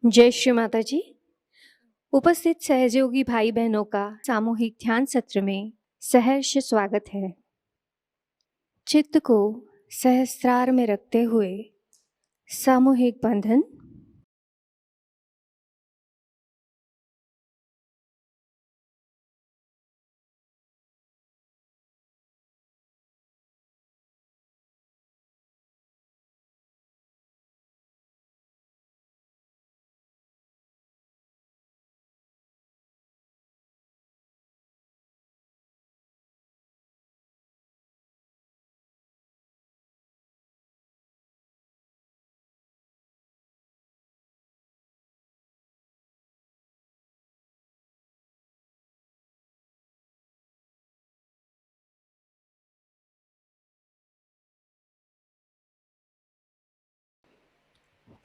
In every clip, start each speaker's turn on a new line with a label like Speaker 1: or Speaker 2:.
Speaker 1: जय श्री माता जी। उपस्थित सहजयोगी भाई बहनों का सामूहिक ध्यान सत्र में सहर्ष स्वागत है। चित्त को सहस्त्रार में रखते हुए सामूहिक बंधन।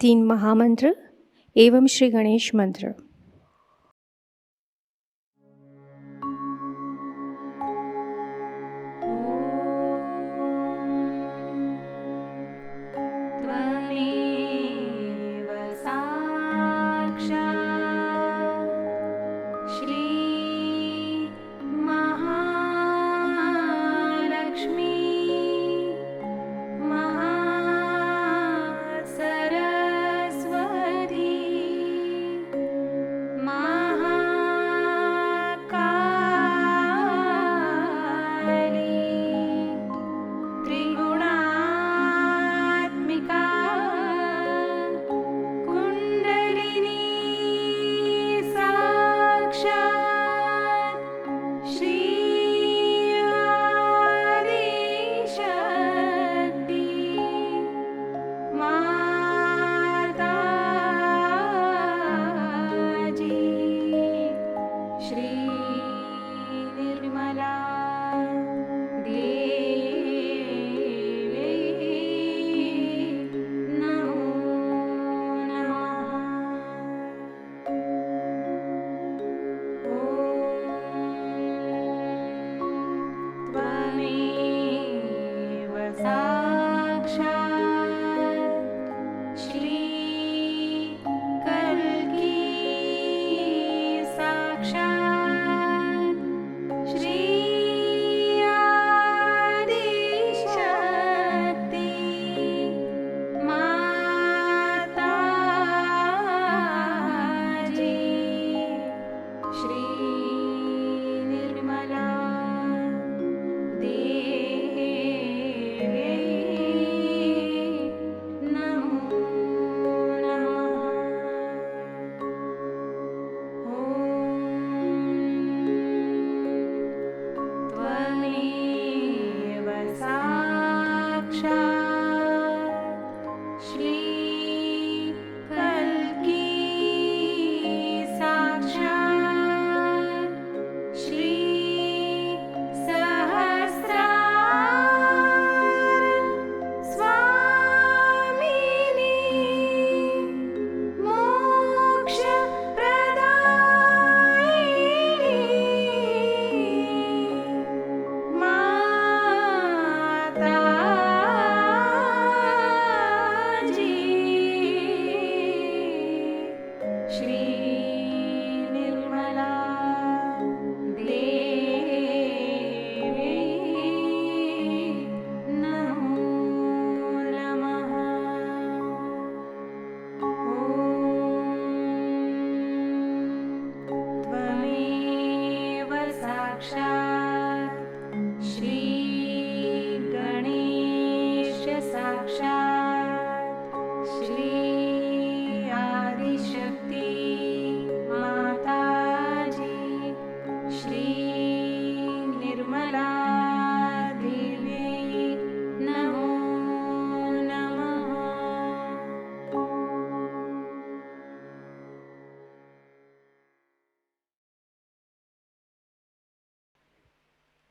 Speaker 1: तीन महामंत्र एवं श्री गणेश मंत्र।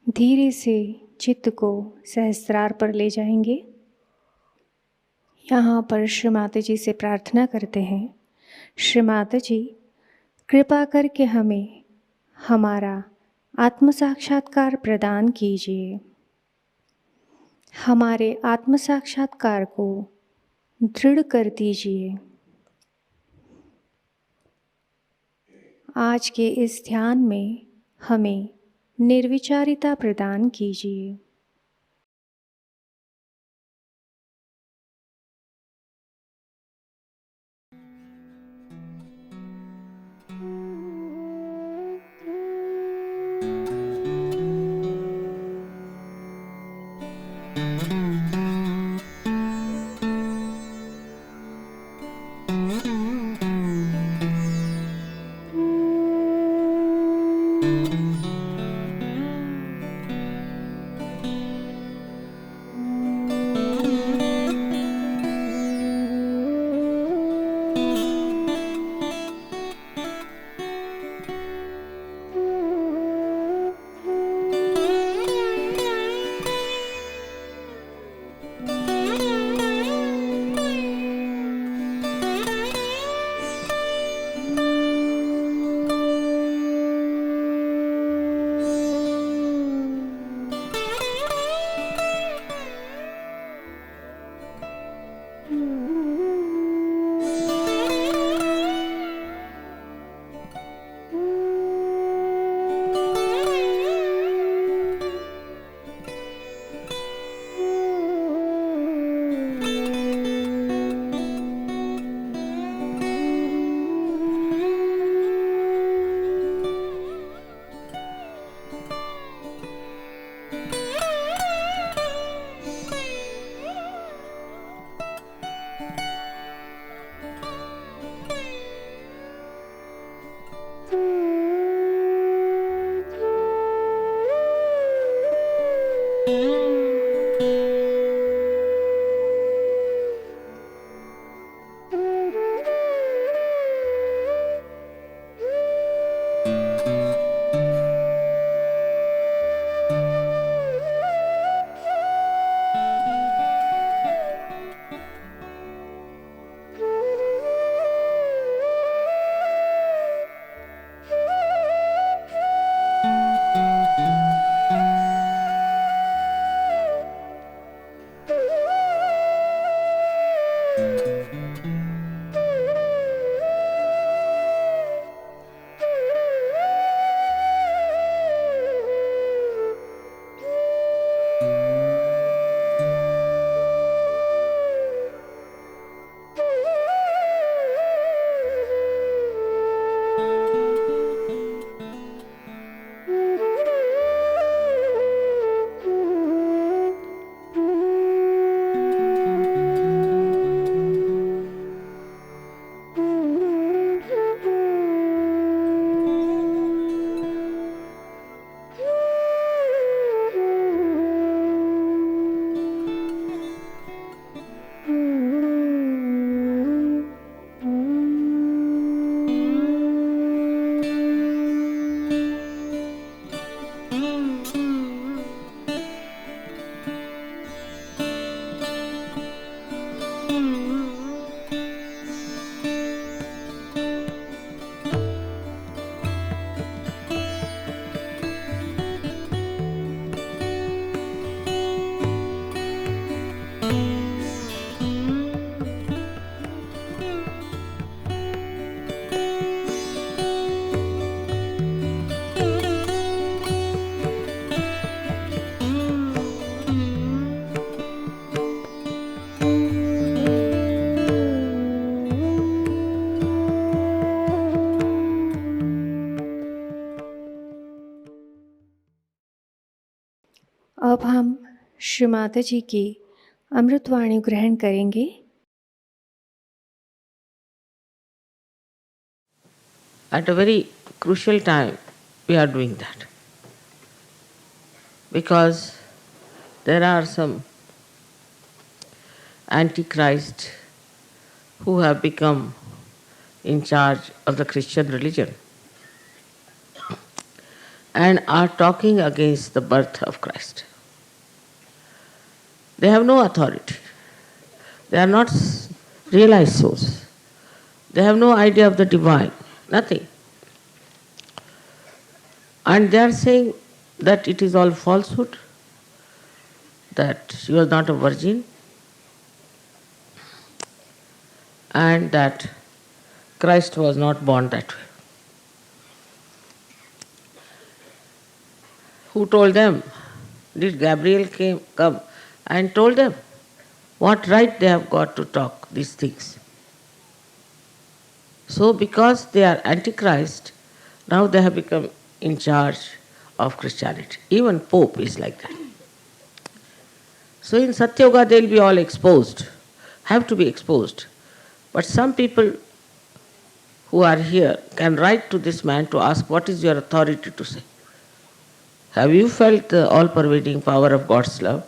Speaker 1: धीरे से चित्त को सहस्त्रार पर ले जाएंगे। यहाँ पर श्री माता जी से प्रार्थना करते हैं, श्री माता जी कृपा करके हमें हमारा आत्म साक्षात्कार प्रदान कीजिए। हमारे आत्म साक्षात्कार को दृढ़ कर दीजिए। आज के इस ध्यान में हमें निर्विचारिता प्रदान कीजिए। अब हम श्री माता जी की अमृतवाणी ग्रहण करेंगे।
Speaker 2: At a very crucial time, we are doing that. Because there are some antichrist who have become in charge of the Christian religion and are talking against the birth of Christ. They have no authority. They are not realized souls. They have no idea of the divine, nothing. And they are saying that it is all falsehood, that she was not a virgin, and that Christ was not born that way. Who told them? Did Gabriel come and told them what right they have got to talk these things? So because they are antichrist, now they have become in charge of Christianity. Even Pope is like that. So in Satyayoga they will be all exposed, have to be exposed. But some people who are here can write to this man to ask, what is your authority to say? Have you felt the all-pervading power of God's love?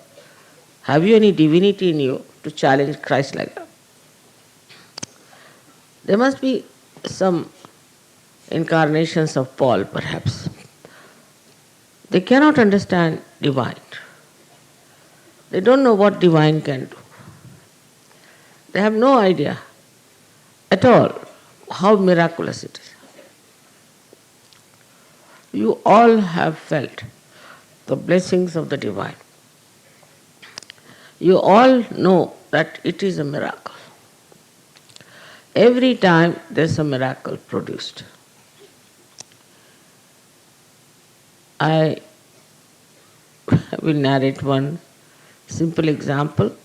Speaker 2: Have you any divinity in you to challenge Christ like that? There must be some incarnations of Paul, perhaps. They cannot understand divine. They don't know what divine can do. They have no idea at all how miraculous it is. You all have felt the blessings of the divine. You all know that it is a miracle. Every time there's a miracle produced. I will narrate one simple example.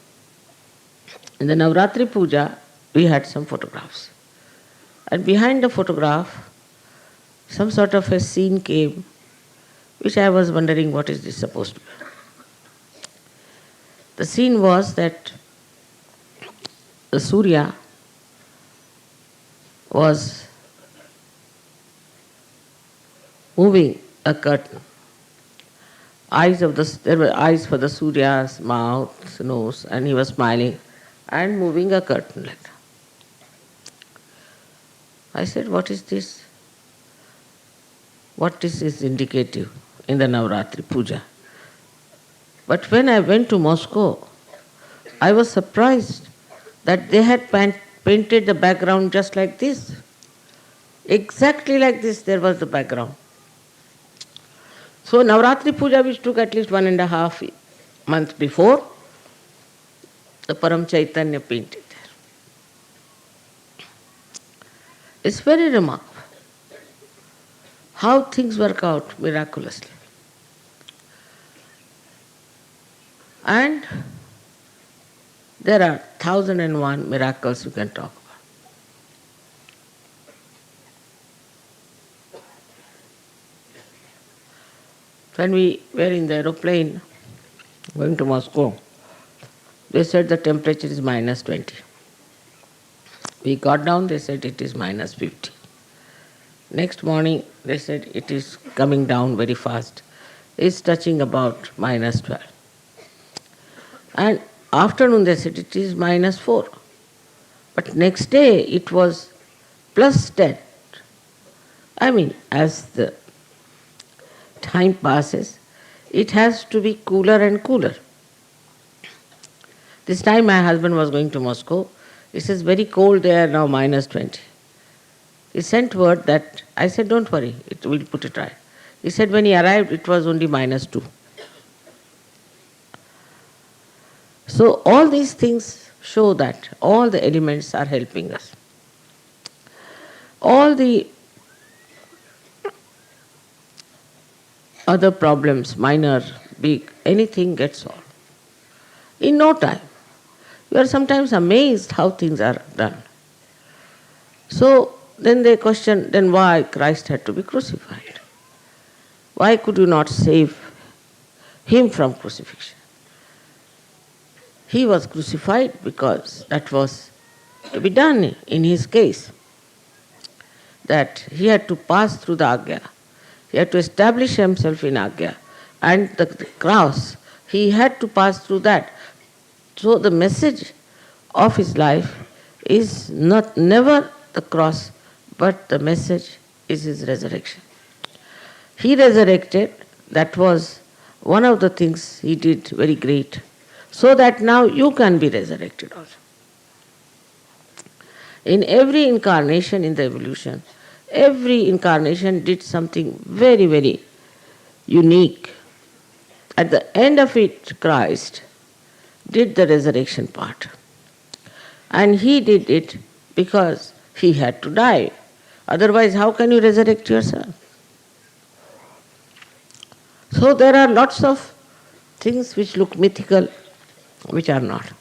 Speaker 2: In the Navratri Puja, we had some photographs. And behind the photograph, some sort of a scene came, which I was wondering what is this supposed to be. The scene was that the Surya was moving a curtain. There were eyes for the Surya's mouth, nose, and he was smiling and moving a curtain like that. I said, what is this? What this is indicative in the Navratri Puja? But when I went to Moscow, I was surprised that they had painted the background just like this. Exactly like this there was the background. So Navratri Puja, which took at least 1.5 months before, the Param Chaitanya painted there. It's very remarkable how things work out miraculously. And there are 1,001 miracles you can talk about. When we were in the aeroplane going to Moscow, they said the temperature is -20. We got down, they said it is -50. Next morning, they said it is coming down very fast. It's touching about -12. And afternoon, they said it is -4. But next day, it was +10. I mean, as the time passes, it has to be cooler and cooler. This time my husband was going to Moscow. He says, very cold there now, -20. He sent word that, I said, don't worry, we'll put it right. He said when he arrived, it was only -2. So all these things show that all the elements are helping us. All the other problems, minor, big, anything gets solved in no time. You are sometimes amazed how things are done. So then they question, then why Christ had to be crucified? Why could you not save him from crucifixion? He was crucified because that was to be done in his case. That he had to pass through the Agya. He had to establish himself in Agya. And the cross, he had to pass through that. So the message of his life is never the cross, but the message is his resurrection. He resurrected, that was one of the things he did very great, so that now you can be resurrected also. In every incarnation in the evolution, every incarnation did something very, very unique. At the end of it, Christ did the resurrection part. And he did it because he had to die. Otherwise, how can you resurrect yourself? So there are lots of things which look mythical, which are not.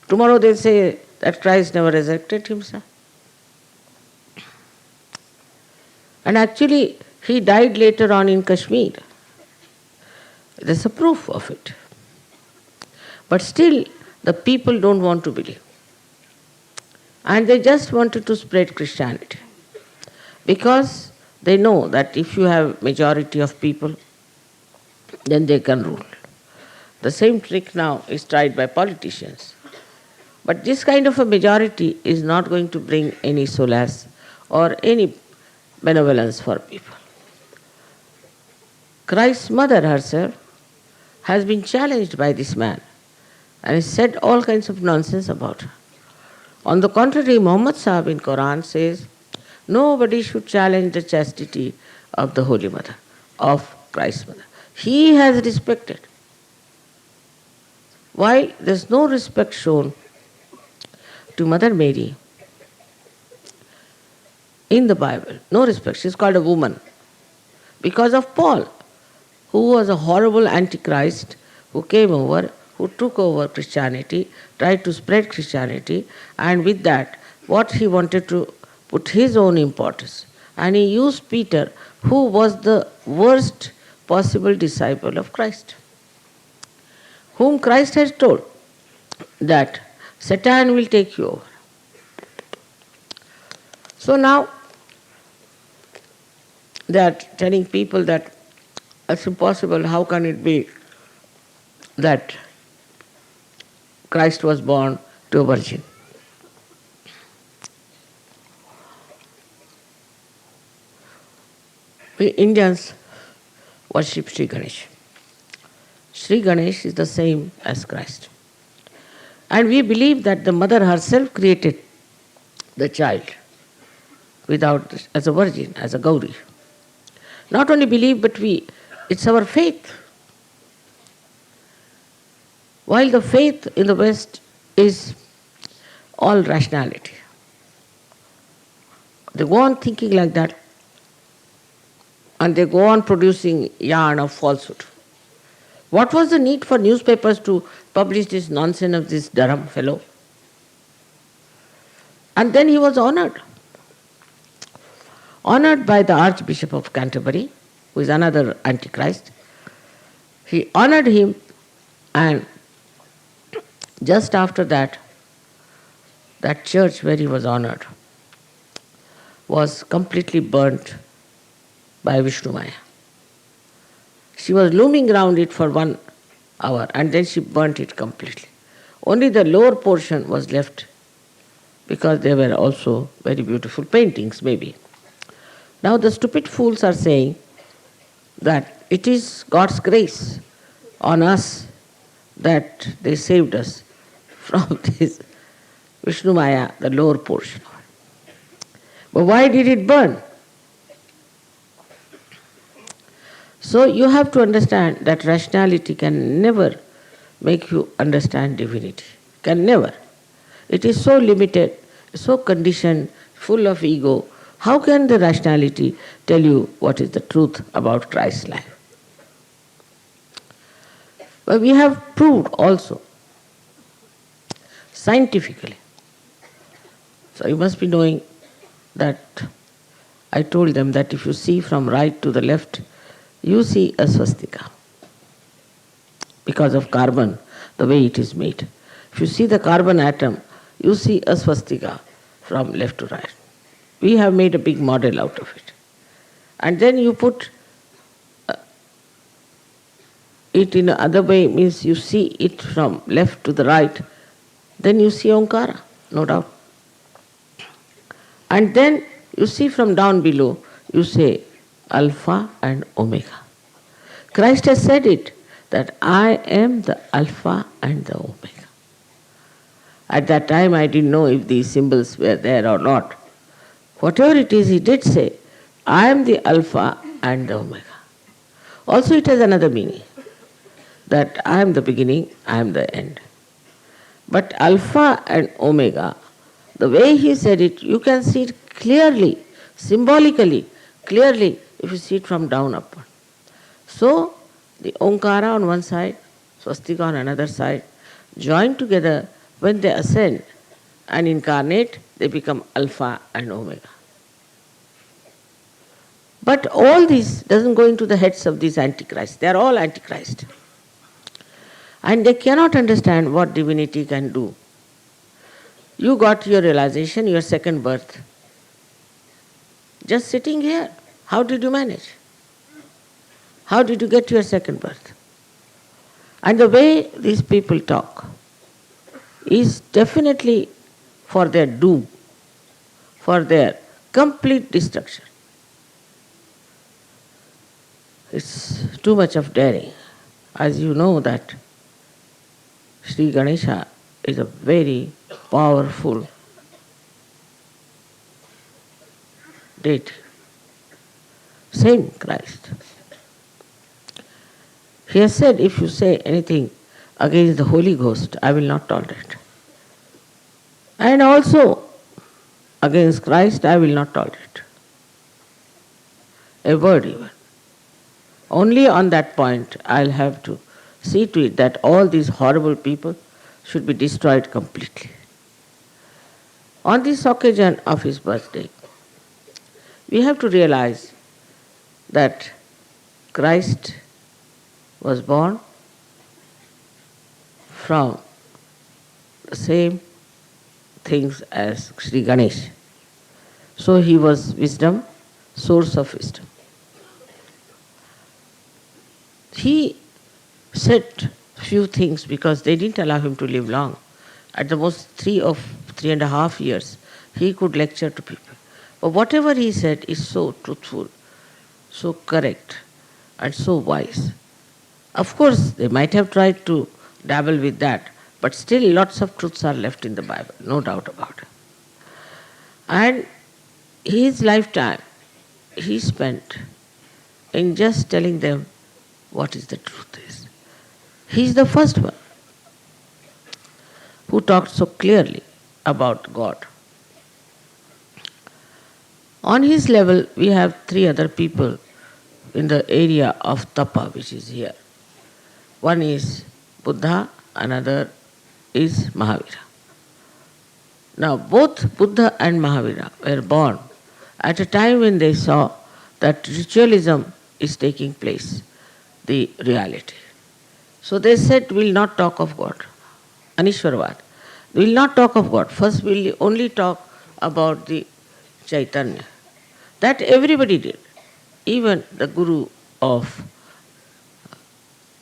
Speaker 2: Tomorrow they say that Christ never resurrected himself. And actually, he died later on in Kashmir. There's a proof of it. But still, the people don't want to believe. And they just wanted to spread Christianity. Because they know that if you have majority of people, then they can rule. The same trick now is tried by politicians. But this kind of a majority is not going to bring any solace or any benevolence for people. Christ's mother herself has been challenged by this man and has said all kinds of nonsense about her. On the contrary, Muhammad Sahib in Quran says, nobody should challenge the chastity of the Holy Mother, of Christ's mother. He has respected. While there is no respect shown to Mother Mary in the Bible, no respect. She is called a woman because of Paul, who was a horrible antichrist who came over, who took over Christianity, tried to spread Christianity, and with that, what he wanted to put his own importance. And he used Peter, who was the worst possible disciple of Christ, whom Christ has told that Satan will take you over. So now they are telling people that it's impossible, how can it be that Christ was born to a virgin? We Indians worship Sri Ganesh. Sri Ganesh is the same as Christ. And we believe that the mother herself created the child as a virgin, as a Gauri. Not only believe, but it's our faith. While the faith in the West is all rationality. They go on thinking like that, and they go on producing yarn of falsehood. What was the need for newspapers to publish this nonsense of this Durham fellow? And then he was honored by the Archbishop of Canterbury, who is another Antichrist. He honored him, and just after that, that church where he was honored was completely burnt by Vishnu Maya. She was looming around it for 1 hour, and then she burnt it completely. Only the lower portion was left, because they were also very beautiful paintings, maybe. Now the stupid fools are saying that it is God's grace on us that they saved us from this Vishnu Maya, the lower portion. But why did it burn? So you have to understand that rationality can never make you understand divinity. Can never. It is so limited, so conditioned, full of ego. How can the rationality tell you what is the truth about Christ's life? But we have proved also, scientifically. So you must be knowing that I told them that if you see from right to the left, you see a swastika because of carbon, the way it is made. If you see the carbon atom, you see a swastika from left to right. We have made a big model out of it. And then you put it in another way, means you see it from left to the right, then you see Omkara, no doubt. And then you see from down below, you say Alpha and Omega. Christ has said it, that I am the Alpha and the Omega. At that time I didn't know if these symbols were there or not. Whatever it is, he did say, I am the Alpha and the Omega. Also it has another meaning, that I am the beginning, I am the end. But Alpha and Omega, the way he said it, you can see it clearly, symbolically, clearly, if you see it from down upward. So, the Omkara on one side, Swastika on another side, join together when they ascend and incarnate, they become Alpha and Omega. But all this doesn't go into the heads of these antichrists. They are all antichrist. And they cannot understand what divinity can do. You got your realization, your second birth. Just sitting here. How did you manage? How did you get your second birth? And the way these people talk is definitely for their doom, for their complete destruction. It's too much of daring. As you know that Sri Ganesha is a very powerful deity. Same Christ. He has said, if you say anything against the Holy Ghost, I will not tolerate. And also, against Christ, I will not tolerate. A word even. Only on that point, I'll have to see to it that all these horrible people should be destroyed completely. On this occasion of his birthday, we have to realize that Christ was born from the same things as Sri Ganesh. So he was wisdom, source of wisdom. He said few things because they didn't allow him to live long. At the most 3.5 years, he could lecture to people. But whatever he said is so truthful, so correct, and so wise. Of course, they might have tried to dabble with that, but still lots of truths are left in the Bible, no doubt about it. And his lifetime, he spent in just telling them what is the truth is. He is the first one who talked so clearly about God. On his level, we have 3 other people in the area of tapa, which is here. One is Buddha, another is Mahavira. Now, both Buddha and Mahavira were born at a time when they saw that ritualism is taking place, the reality. So they said, we'll not talk of God, Anishwarvad. We'll not talk of God. First, we'll only talk about the Chaitanya. That everybody did. Even the guru of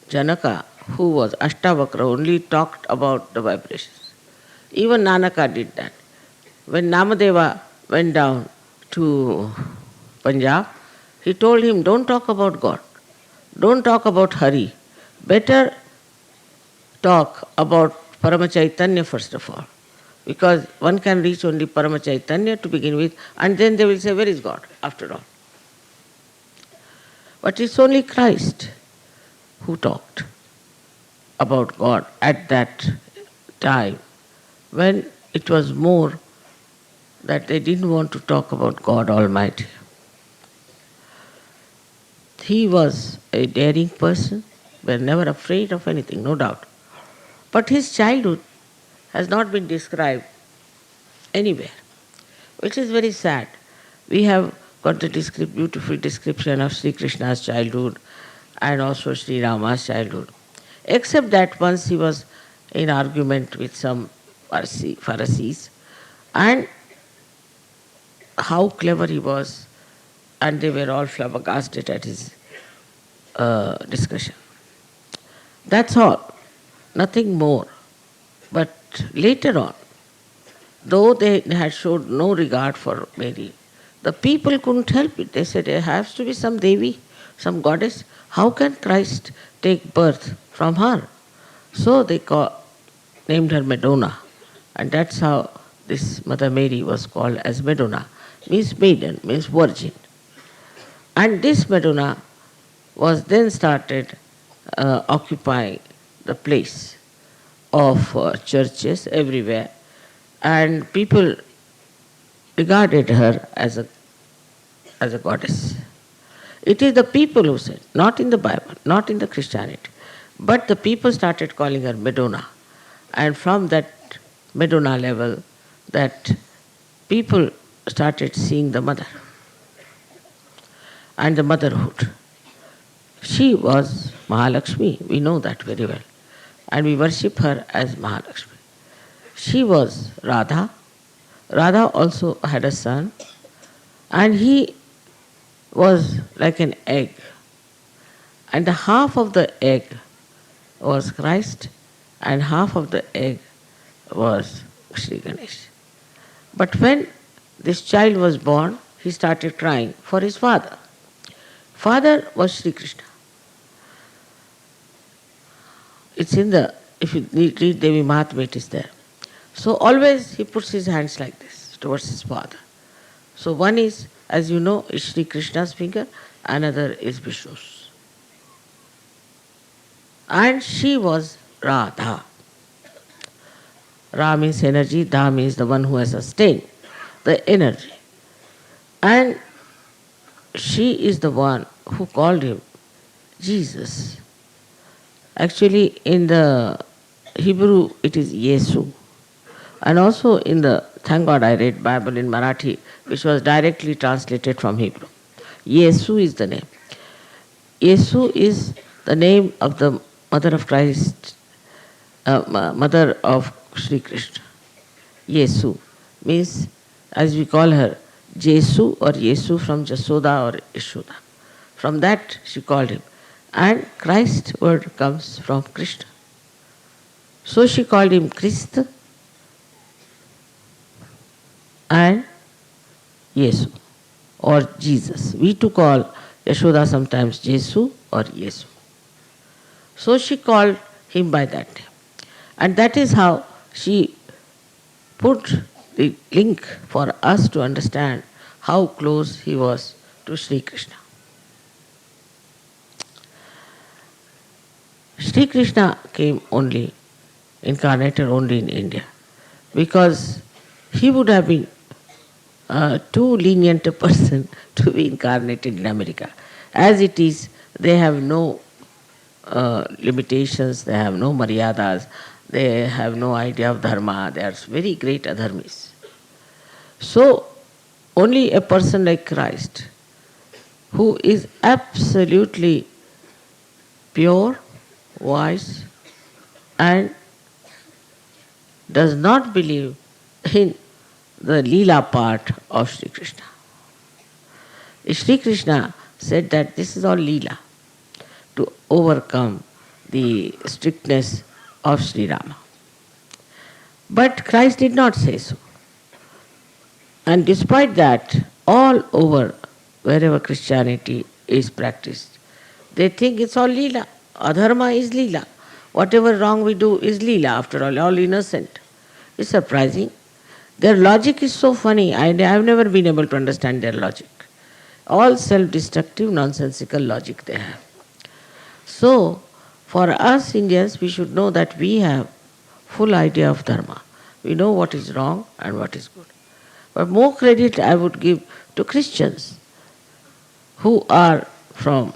Speaker 2: Janaka, who was Ashtavakra, only talked about the vibrations. Even Nanaka did that. When Namadeva went down to Punjab, he told him, don't talk about God. Don't talk about Hari. Better talk about Paramachaitanya first of all. Because one can reach only Paramachaitanya to begin with, and then they will say, where is God after all? But it's only Christ who talked about God at that time, when it was more that they didn't want to talk about God Almighty. He was a daring person, were never afraid of anything, no doubt. But his childhood has not been described anywhere, which is very sad. We have got the beautiful description of Sri Krishna's childhood and also Sri Rama's childhood. Except that once he was in argument with some Pharisees, and how clever he was, and they were all flabbergasted at his discussion. That's all, nothing more. But later on, though they had showed no regard for Mary, the people couldn't help it. They said, there has to be some Devi, some goddess. How can Christ take birth from her? So they named her Madonna. And that's how this Mother Mary was called as Madonna. Means maiden, means virgin. And this Madonna was then started occupying the place of churches everywhere, and people regarded her as a goddess. It is the people who said, not in the Bible, not in the Christianity. But the people started calling her Madonna. And from that Madonna level, that people started seeing the mother and the motherhood. She was Mahalakshmi, we know that very well. And we worship her as Mahalakshmi. She was Radha. Radha also had a son, and he was like an egg. And the half of the egg was Christ, and half of the egg was Sri Ganesh. But when this child was born, he started crying for his father. Father was Sri Krishna. It's in the, if you read Devi Mahatmya, it is there. So always he puts his hands like this towards his father. So one is, as you know, is Sri Krishna's finger, another is Vishnu's. And she was Radha. Ra means energy, Da means the one who has sustained the energy. And she is the one who called him Jesus. Actually, in the Hebrew, it is Yesu. And also in the, thank God I read Bible in Marathi, which was directly translated from Hebrew. Yesu is the name. Yesu is the name of the mother of Christ, mother of Sri Krishna. Yesu means, as we call her, Jesu or Yesu from Jasoda or Yashoda. From that she called him. And Christ word comes from Krishna. So she called him Christ and Yesu or Jesus. We too call Yashoda sometimes Jesu or Yesu. So she called him by that name. And that is how she put the link for us to understand how close he was to Sri Krishna. Sri Krishna came only, incarnated only in India, because he would have been too lenient a person to be incarnated in America. As it is, they have no limitations, they have no maryadas, they have no idea of dharma, they are very great adharmis. So, only a person like Christ, who is absolutely pure, wise, and does not believe in the Leela part of Sri Krishna. Sri Krishna said that this is all Leela to overcome the strictness of Sri Rama. But Christ did not say so. And despite that, all over, wherever Christianity is practiced, they think it's all Leela. Adharma is Leela. Whatever wrong we do is Leela, after all innocent. It's surprising. Their logic is so funny. I have never been able to understand their logic. All self-destructive, nonsensical logic they have. So, for us Indians, we should know that we have full idea of dharma. We know what is wrong and what is good. But more credit I would give to Christians who are from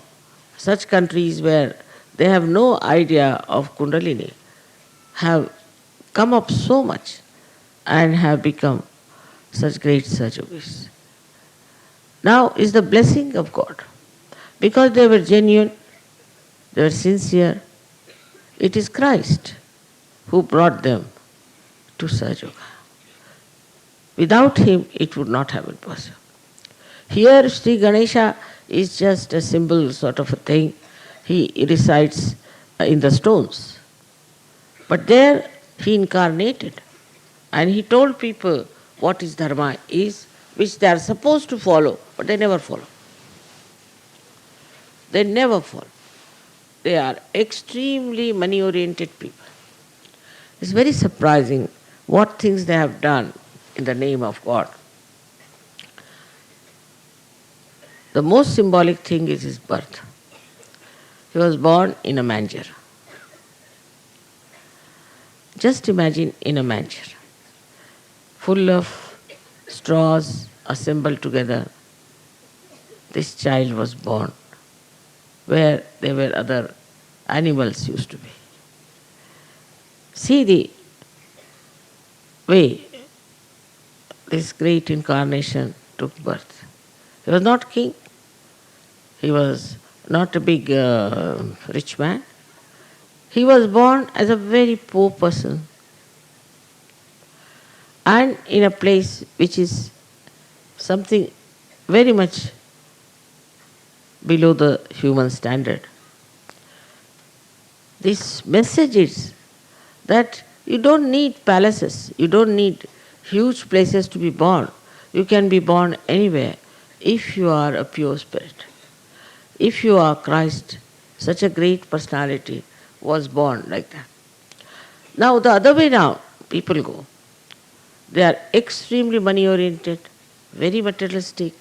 Speaker 2: such countries where they have no idea of Kundalini, have come up so much and have become such great Sahaja Yogis. Now is the blessing of God. Because they were genuine, they were sincere, it is Christ who brought them to Sahaja Yoga. Without him, it would not have been possible. Here, Sri Ganesha is just a symbol sort of a thing. He resides in the stones. But there, he incarnated. And he told people what his dharma is, which they are supposed to follow, but they never follow. They never follow. They are extremely money-oriented people. It's very surprising what things they have done in the name of God. The most symbolic thing is his birth. He was born in a manger. Just imagine, in a manger, full of straws assembled together, this child was born where there were other animals used to be. See the way this great incarnation took birth. He was not king, he was not a big rich man. He was born as a very poor person and in a place which is something very much below the human standard. This message is that you don't need palaces, you don't need huge places to be born. You can be born anywhere if you are a pure spirit. If you are Christ, such a great personality was born like that. Now the other way now, people go. They are extremely money oriented, very materialistic.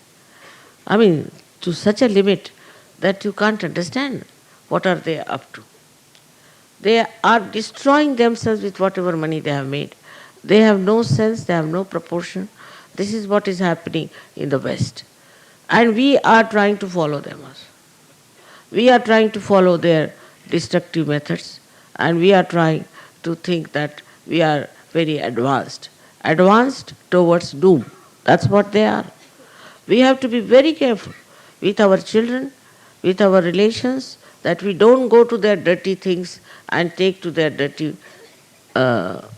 Speaker 2: I mean, to such a limit that you can't understand what are they up to. They are destroying themselves with whatever money they have made. They have no sense, they have no proportion. This is what is happening in the West. And we are trying to follow them also. We are trying to follow their destructive methods, and we are trying to think that we are very advanced. Advanced towards doom. That's what they are. We have to be very careful with our children, with our relations, that we don't go to their dirty things and take to their dirty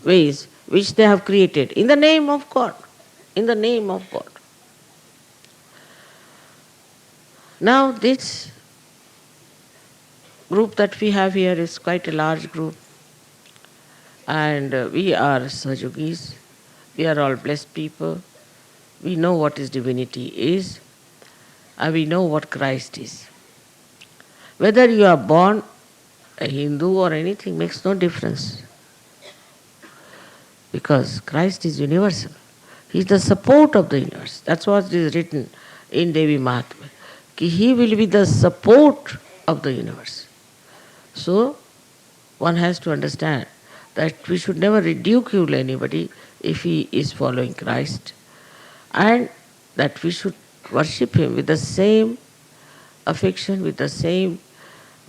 Speaker 2: ways which they have created in the name of God. In the name of God. Now this group that we have here is quite a large group, and we are Sahaja Yogis. We are all blessed people. We know what is divinity is, and we know what Christ is. Whether you are born a Hindu or anything makes no difference, because Christ is universal. He is the support of the universe. That's what is written in Devi Mahatma. He will be the support of the universe. So, one has to understand that we should never ridicule anybody if he is following Christ, and that we should worship him with the same affection, with the same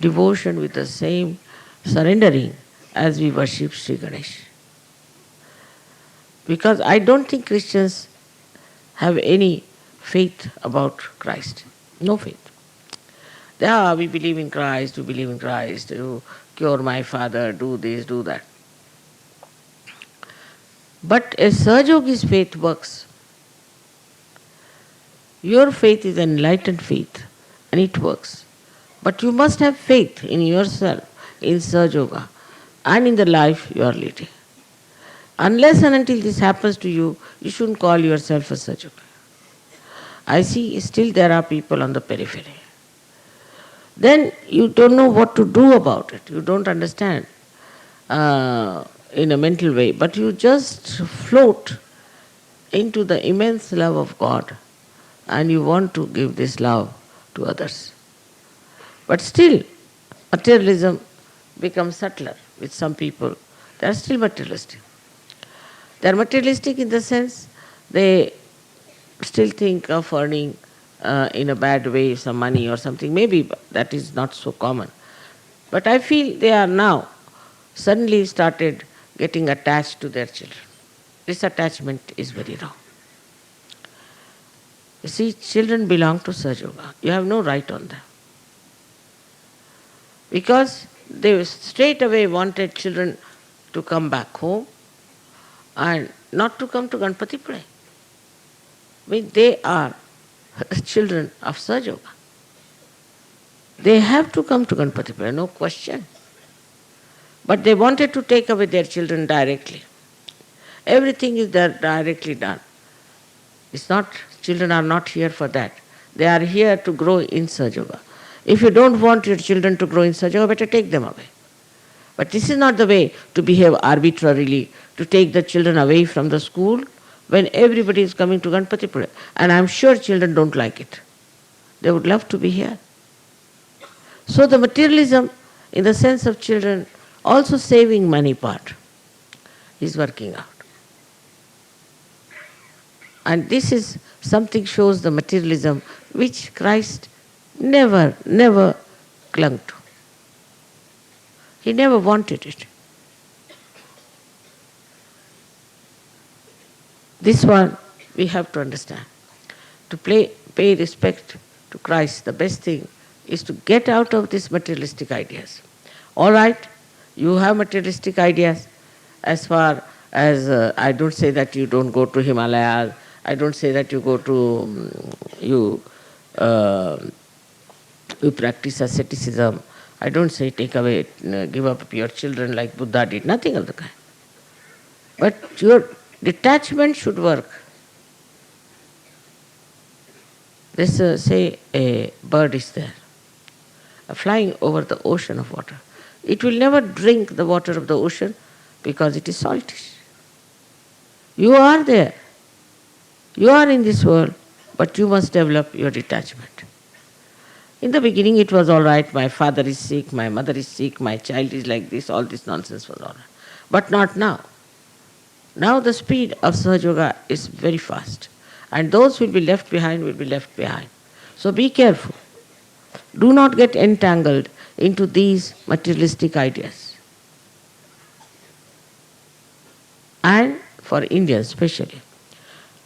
Speaker 2: devotion, with the same surrendering as we worship Sri Ganesh. Because I don't think Christians have any faith about Christ. No faith. We believe in Christ, we believe in Christ, you cure my father, do this, do that. But a Sahaja Yogi's faith works. Your faith is an enlightened faith, and it works. But you must have faith in yourself, in Sahaja Yoga, and in the life you are leading. Unless and until this happens to you, you shouldn't call yourself a Sahaja Yogi. I see still there are people on the periphery. Then you don't know what to do about it. You don't understand in a mental way, but you just float into the immense love of God, and you want to give this love to others. But still, materialism becomes subtler with some people. They are still materialistic. They are materialistic in the sense they still think of earning in a bad way some money or something. Maybe that is not so common. But I feel they are now suddenly started getting attached to their children. This attachment is very wrong. You see, children belong to Sahaja Yoga. You have no right on them. Because they straight away wanted children to come back home and not to come to Ganpati Pune. I mean, they are children of Sahaja Yoga. They have to come to Ganpati Pune, no question. But they wanted to take away their children directly. Everything is there directly done. It's not, children are not here for that. They are here to grow in Sahaja Yoga. If you don't want your children to grow in Sahaja Yoga, better take them away. But this is not the way to behave arbitrarily, to take the children away from the school when everybody is coming to Ganpati Pune. And I'm sure children don't like it. They would love to be here. So the materialism, in the sense of children, also saving money part, is working out. And this is something shows the materialism which Christ never clung to. He never wanted it. This one we have to understand. To pay respect to Christ, the best thing is to get out of these materialistic ideas. All right, you have materialistic ideas. As far as I don't say that you don't go to Himalayas, I don't say that you go to uh, you practice asceticism. I don't say take away, give up your children like Buddha did. Nothing of the kind. But your detachment should work. Let's say a bird is there, flying over the ocean of water. It will never drink the water of the ocean because it is saltish. You are there. You are in this world, but you must develop your detachment. In the beginning it was all right, my father is sick, my mother is sick, my child is like this, all this nonsense was all right. But not now. Now the speed of Sahaja Yoga is very fast. And those who will be left behind will be left behind. So be careful. Do not get entangled into these materialistic ideas. And for Indians especially,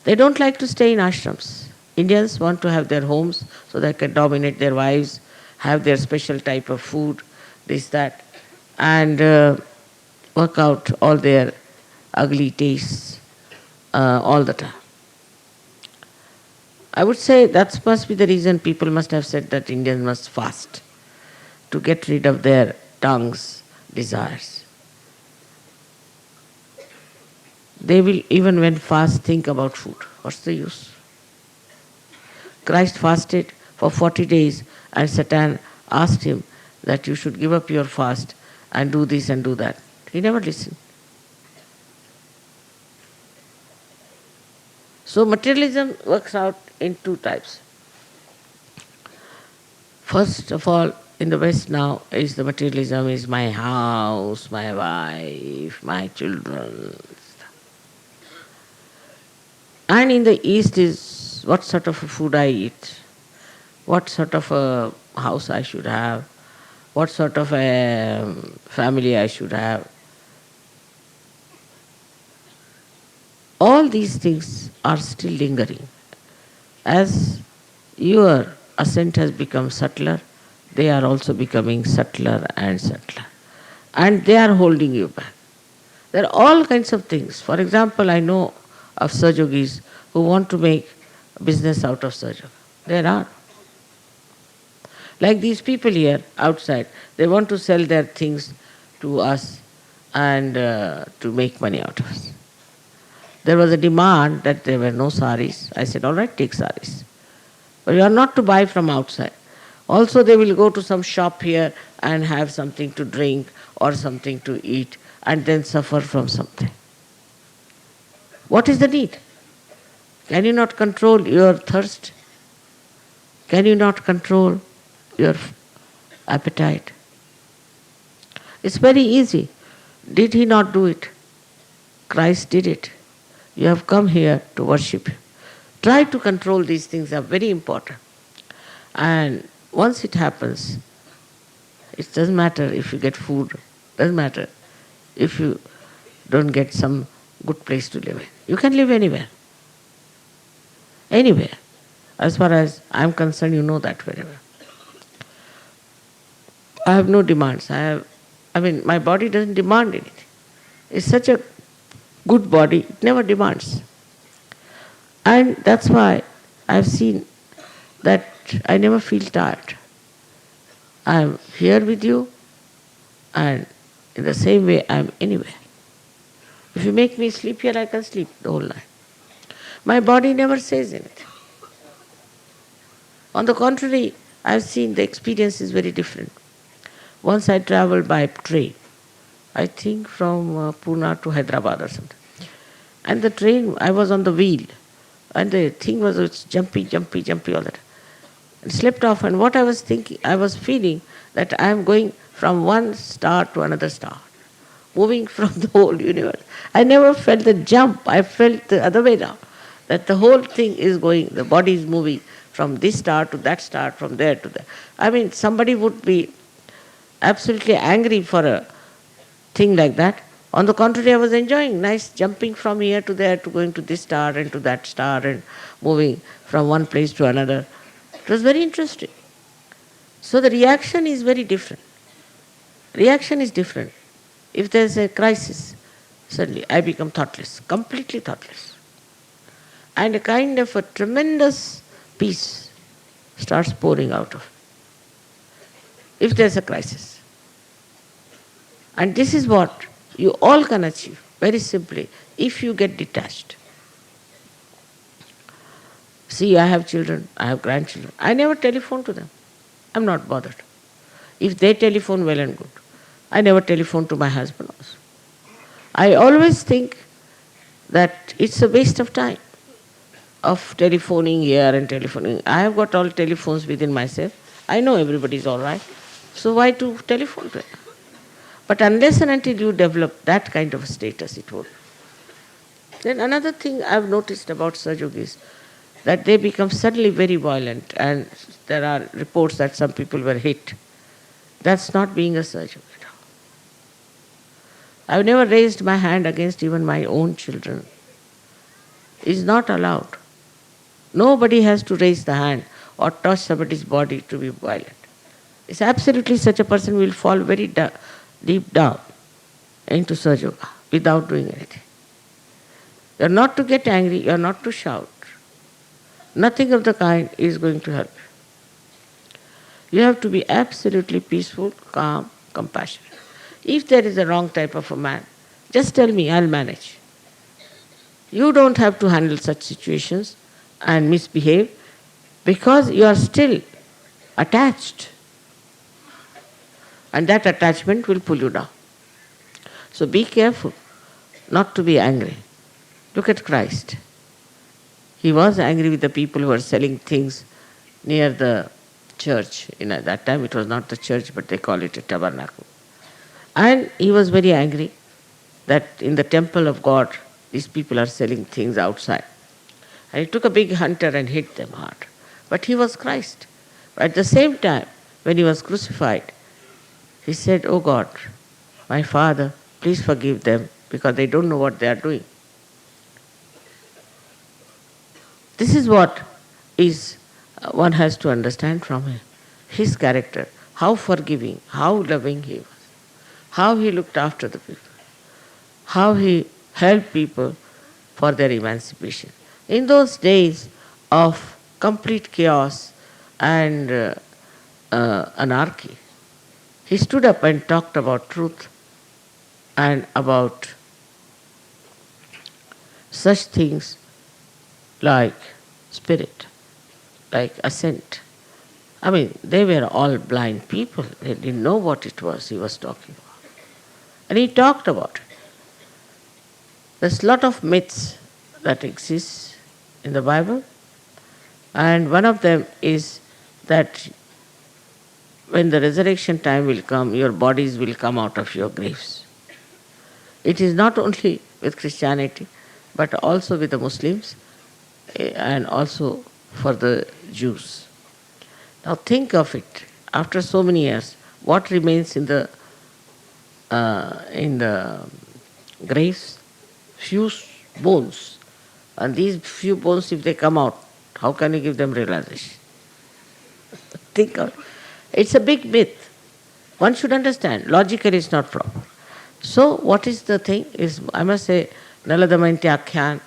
Speaker 2: they don't like to stay in ashrams. Indians want to have their homes so they can dominate their wives, have their special type of food, this, that, and work out all their ugly tastes all the time. I would say that must be the reason people must have said that Indians must fast to get rid of their tongue's desires. They will, even when fast, think about food. What's the use? Christ fasted for 40 days and Satan asked him that you should give up your fast and do this and do that. He never listened. So materialism works out in two types. First of all, in the West now, is the materialism is my house, my wife, my children. And in the East is what sort of a food I eat, what sort of a house I should have, what sort of a family I should have. All these things are still lingering. As your ascent has become subtler, they are also becoming subtler and subtler. And they are holding you back. There are all kinds of things. For example, I know of Sahaja Yogis who want to make a business out of Sahaja Yoga. There are. Like these people here outside, they want to sell their things to us and to make money out of us. There was a demand that there were no saris. I said, all right, take saris. But you are not to buy from outside. Also, they will go to some shop here and have something to drink or something to eat and then suffer from something. What is the need? Can you not control your thirst? Can you not control your appetite? It's very easy. Did he not do it? Christ did it. You have come here to worship. Try to control these things, they are very important. And once it happens, it doesn't matter if you get food, doesn't matter if you don't get some good place to live in. You can live anywhere. Anywhere. As far as I am concerned, you know that very well. I have no demands. My body doesn't demand anything. It's such a good body, it never demands. And that's why I've seen that I never feel tired. I'm here with you, and in the same way I'm anywhere. If you make me sleep here, I can sleep the whole night. My body never says anything. On the contrary, I've seen the experience is very different. Once I traveled by train, I think from Pune to Hyderabad or something. And the train, I was on the wheel, and the thing was jumpy all the time. And slept off, and what I was thinking, I was feeling that I am going from one star to another star, moving from the whole universe. I never felt the jump, I felt the other way around, that the whole thing is going, the body is moving from this star to that star, from there to there. Somebody would be absolutely angry for a thing like that. On the contrary, I was enjoying nice jumping from here to there, to going to this star and to that star and moving from one place to another. It was very interesting. So the reaction is very different. Reaction is different. If there is a crisis, suddenly I become thoughtless, completely thoughtless. And a kind of a tremendous peace starts pouring out of me. If there is a crisis. And this is what you all can achieve, very simply, if you get detached. See, I have children, I have grandchildren. I never telephone to them. I'm not bothered. If they telephone, well and good. I never telephone to my husband also. I always think that it's a waste of time of telephoning here and telephoning. I have got all telephones within myself. I know everybody's all right. So why to telephone to them? But unless and until you develop that kind of status, it won't. Then another thing I've noticed about Sahaja Yogis, that they become suddenly very violent, and there are reports that some people were hit. That's not being a Sahaja Yogi. I've never raised my hand against even my own children. It's not allowed. Nobody has to raise the hand or touch somebody's body to be violent. It's absolutely such a person will fall very deep down into Sahaja Yoga without doing anything. You're not to get angry, you're not to shout. Nothing of the kind is going to help you. You have to be absolutely peaceful, calm, compassionate. If there is a wrong type of a man, just tell me, I'll manage. You don't have to handle such situations and misbehave because you are still attached. And that attachment will pull you down. So be careful not to be angry. Look at Christ. He was angry with the people who were selling things near the church. At that time it was not the church, but they call it a tabernacle. And he was very angry that in the temple of God, these people are selling things outside. And he took a big hunter and hit them hard. But he was Christ. At the same time, when he was crucified, he said, "Oh God, my Father, please forgive them because they don't know what they are doing." This is what one has to understand from him. His character, how forgiving, how loving he was, how he looked after the people, how he helped people for their emancipation. In those days of complete chaos and anarchy, he stood up and talked about truth and about such things like spirit, like ascent. I mean, they were all blind people. They didn't know what it was he was talking about. And he talked about it. There's a lot of myths that exist in the Bible, and one of them is that when the resurrection time will come, your bodies will come out of your graves. It is not only with Christianity, but also with the Muslims, and also for the Jews. Now think of it. After so many years, what remains in the graves? Few bones. And these few bones, if they come out, how can you give them realization? Think of it. It's a big myth. One should understand. Logically, it's not proper. So, what is the thing? Is I must say, Nala Damayanti Akhyan,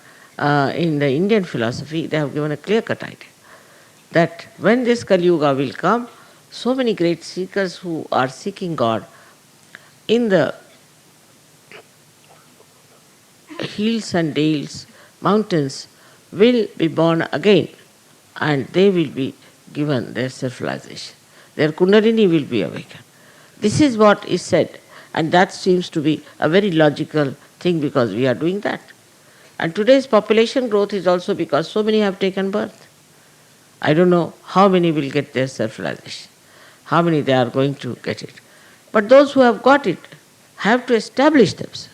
Speaker 2: in the Indian philosophy, they have given a clear-cut idea that when this Kali Yuga will come, so many great seekers who are seeking God in the hills and dales, mountains, will be born again, and they will be given their self-realization. Their Kundalini will be awakened. This is what is said, and that seems to be a very logical thing because we are doing that. And today's population growth is also because so many have taken birth. I don't know how many will get their self-realization, how many they are going to get it. But those who have got it have to establish themselves.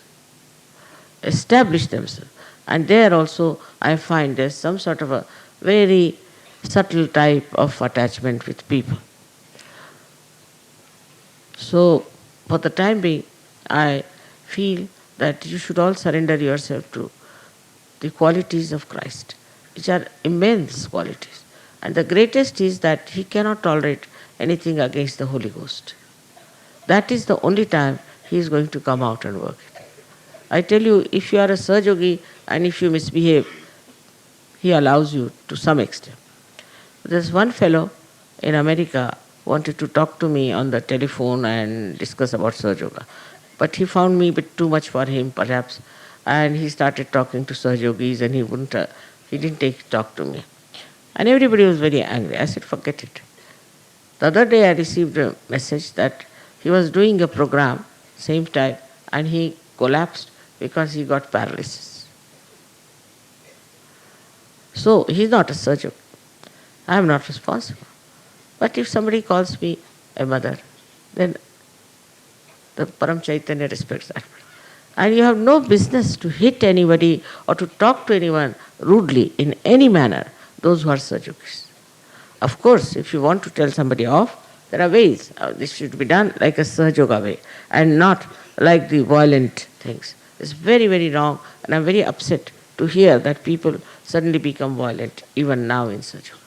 Speaker 2: And there also I find there's some sort of a very subtle type of attachment with people. So, for the time being, I feel that you should all surrender yourself to the qualities of Christ, which are immense qualities. And the greatest is that he cannot tolerate anything against the Holy Ghost. That is the only time he is going to come out and work. I tell you, if you are a Sahaja Yogi and if you misbehave, he allows you to some extent. There's one fellow in America wanted to talk to me on the telephone and discuss about Sahaja Yoga. But he found me a bit too much for him, perhaps, and he started talking to Sahaja Yogis and he didn't talk to me. And everybody was very angry. I said, forget it. The other day I received a message that he was doing a program, same time, and he collapsed because he got paralysis. So he's not a surgeon. I am not responsible. But if somebody calls me a mother, then the Param Chaitanya respects that. And you have no business to hit anybody or to talk to anyone rudely in any manner, those who are Sahaja Yogis. Of course, if you want to tell somebody off, there are ways. This should be done like a Sahaja Yoga way and not like the violent things. It's very, very wrong, and I'm very upset to hear that people suddenly become violent, even now in Sahaja Yoga.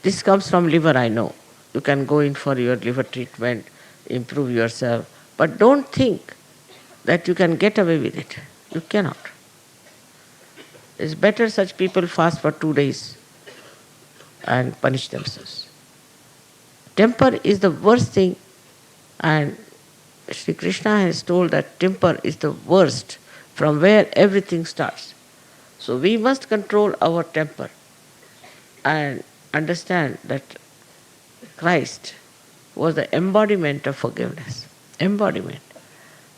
Speaker 2: This comes from liver, I know. You can go in for your liver treatment, improve yourself, but don't think that you can get away with it. You cannot. It's better such people fast for 2 days and punish themselves. Temper is the worst thing, and Sri Krishna has told that temper is the worst, from where everything starts. So we must control our temper and understand that Christ was the embodiment of forgiveness. Embodiment.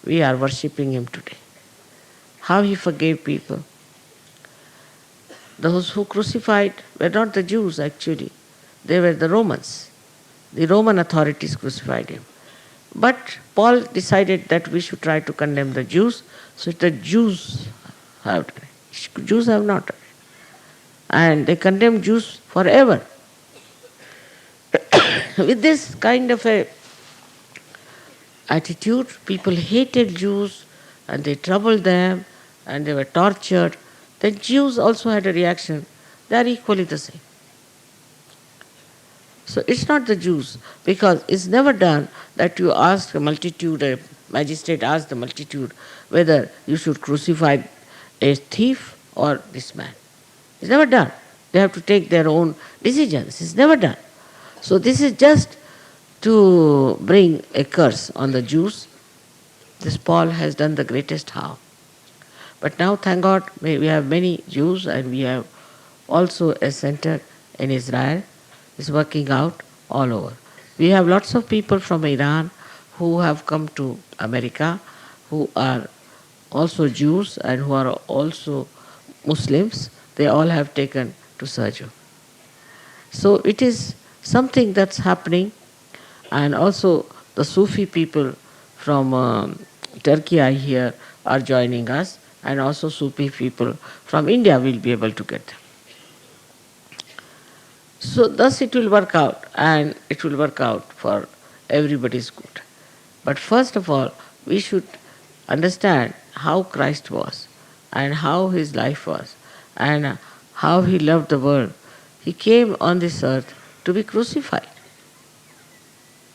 Speaker 2: We are worshipping him today. How he forgave people. Those who crucified were not the Jews actually, they were the Romans. The Roman authorities crucified him. But Paul decided that we should try to condemn the Jews, so the Jews have done it. Jews have not done it. And they condemned Jews forever. With this kind of a attitude, people hated Jews and they troubled them and they were tortured. The Jews also had a reaction. They are equally the same. So it's not the Jews, because it's never done that you ask a multitude, a magistrate asks the multitude whether you should crucify a thief or this man. It's never done. They have to take their own decisions. It's never done. So this is just to bring a curse on the Jews. This Paul has done the greatest harm. But now, thank God, we have many Jews, and we have also a center in Israel. It's working out all over. We have lots of people from Iran who have come to America, who are also Jews and who are also Muslims. They all have taken to Sahaja. So it is something that's happening, and also the Sufi people from Turkey, I hear, are joining us, and also Sufi people from India will be able to get them. So thus it will work out, and it will work out for everybody's good. But first of all, we should understand how Christ was, and how his life was, and how he loved the world. He came on this earth to be crucified.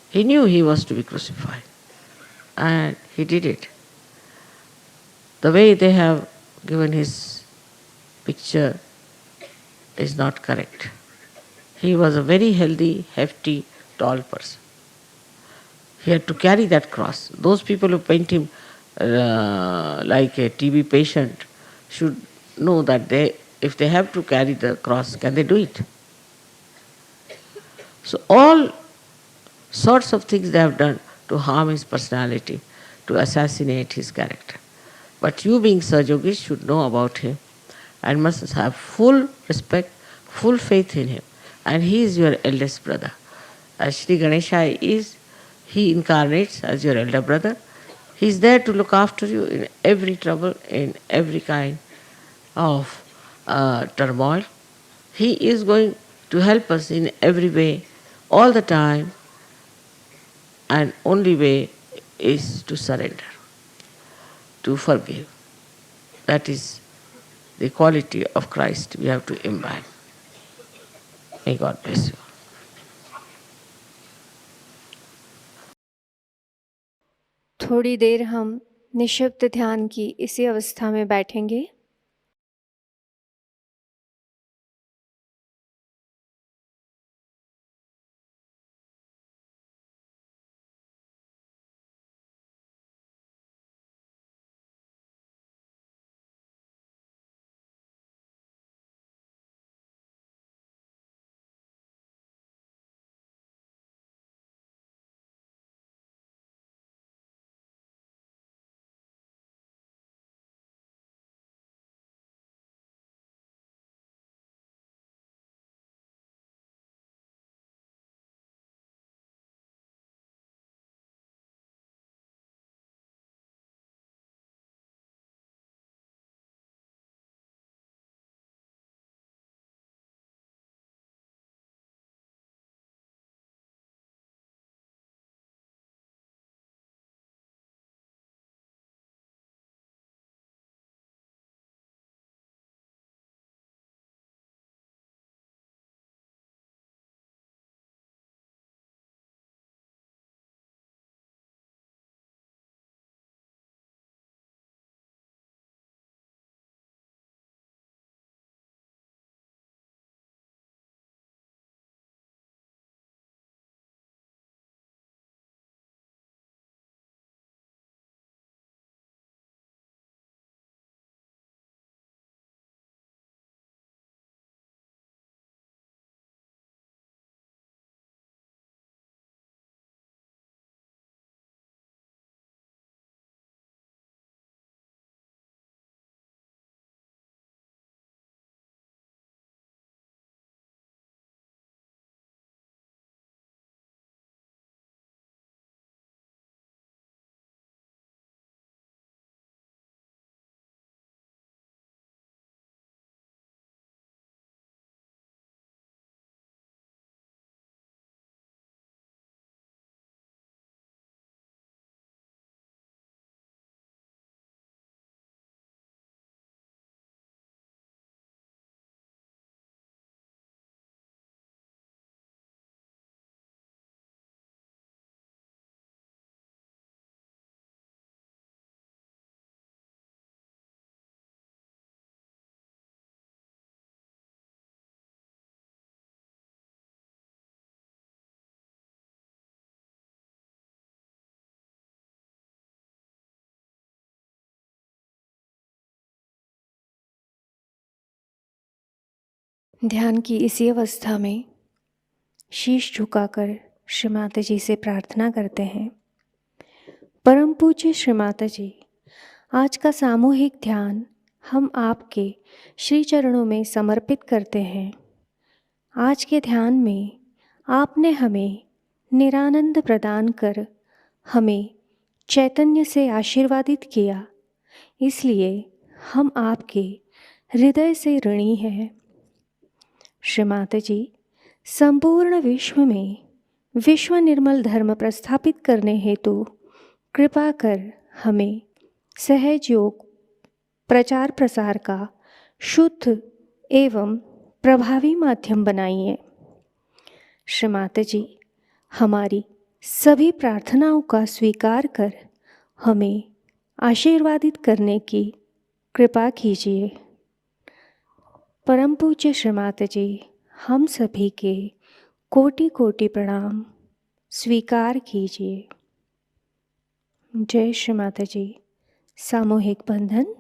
Speaker 2: He knew he was to be crucified, and he did it. The way they have given his picture is not correct. He was a very healthy, hefty, tall person. He had to carry that cross. Those people who paint him like a TB patient should know that if they have to carry the cross, can they do it? So all sorts of things they have done to harm his personality, to assassinate his character. But you, being Sahaja Yogis, should know about him and must have full respect, full faith in him. And he is your eldest brother. As Sri Ganesha is, he incarnates as your elder brother. He is there to look after you in every trouble, in every kind of turmoil. He is going to help us in every way all the time, and only way is to surrender, to forgive. That is the quality of Christ we have to imbibe. May God bless you.
Speaker 1: थोड़ी देर हम निःशब्द ध्यान की इसी अवस्था में बैठेंगे। ध्यान की इसी अवस्था में शीश झुकाकर श्री माता जी से प्रार्थना करते हैं। परम पूज्य श्री माता जी, आज का सामूहिक ध्यान हम आपके श्री चरणों में समर्पित करते हैं। आज के ध्यान में आपने हमें निरानंद प्रदान कर हमें चैतन्य से आशीर्वादित किया, इसलिए हम आपके हृदय से ऋणी हैं। श्री माता जी, संपूर्ण विश्व में विश्व निर्मल धर्म प्रस्थापित करने हेतु कृपा कर हमें सहज योग प्रचार प्रसार का शुद्ध एवं प्रभावी माध्यम बनाइए। श्री माता जी, हमारी सभी प्रार्थनाओं का स्वीकार कर हमें आशीर्वादित करने की कृपा कीजिए। परम पूज्य श्री माता जी, हम सभी के कोटि कोटि प्रणाम स्वीकार कीजिए। जय श्री माता जी। सामूहिक बंधन।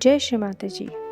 Speaker 1: जय श्री माता जी।